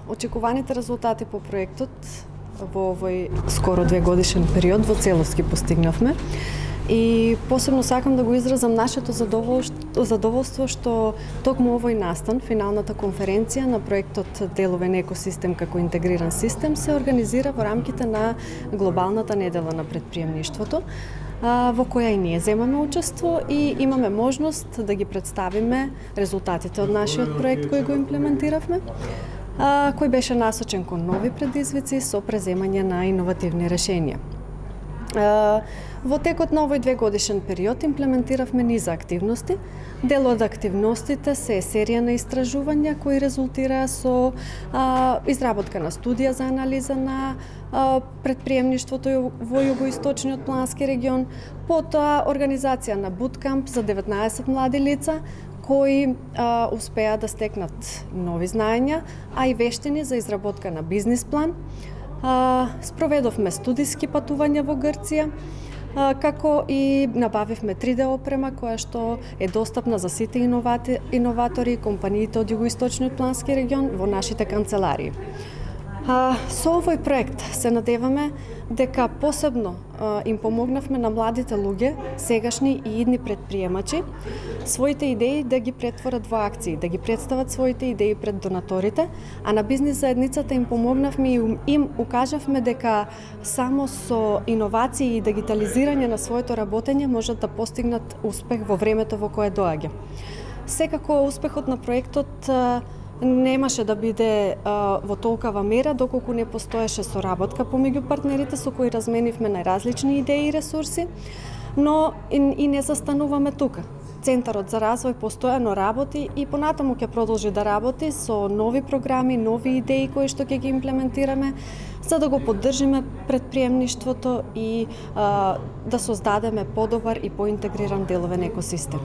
Очекуваните резултати по проектот во овој скоро 2-годишен период во целост ги постигнавме. И посебно сакам да го изразам нашето задоволство што токму овој настан, финалната конференција на проектот Деловен екосистем како интегриран систем се организира во рамките на глобалната недела на предприемништвото, во која и ние земаме учество и имаме можност да ги представиме резултатите од нашиот проект кој го имплементиравме, кој беше насочен кон нови предизвици со преземање на иновативни решенија. Во текот на овој 2-годишен период имплементиравме низа активности. Дел од активностите се серија на истражувања кои резултираа со изработка на студија за анализа на предприемништвото во југоисточниот плански регион, потоа организација на буткамп за 19 млади лица кои успеа да стекнат нови знаења, а и вештини за изработка на бизнис план. Спроведовме студиски патувања во Грција, како и набавивме 3D опрема која што е достапна за сите иноватори и компаниите од југоисточниот плански регион во нашите канцеларии. Со овој проект се надеваме дека посебно им помогнавме на младите луѓе, сегашни и идни предприемачи, своите идеи да ги претворат во акции, да ги представат своите идеи пред донаторите, а на бизнис заедницата им помогнавме и им укажавме дека само со иновации и дигитализирање на своето работење можат да постигнат успех во времето во кое доаѓа. Секако успехот на проектот немаше да биде во толкава мера доколку не постоеше соработка помеѓу партнерите со кои разменивме најразлични идеи и ресурси, но и не застануваме тука. Центарот за развој постојано работи и понатаму ќе продолжи да работи со нови програми, нови идеи кои што ќе ги имплементираме за да го поддржиме предприемништвото и да создадеме подобар и поинтегриран деловен екосистем.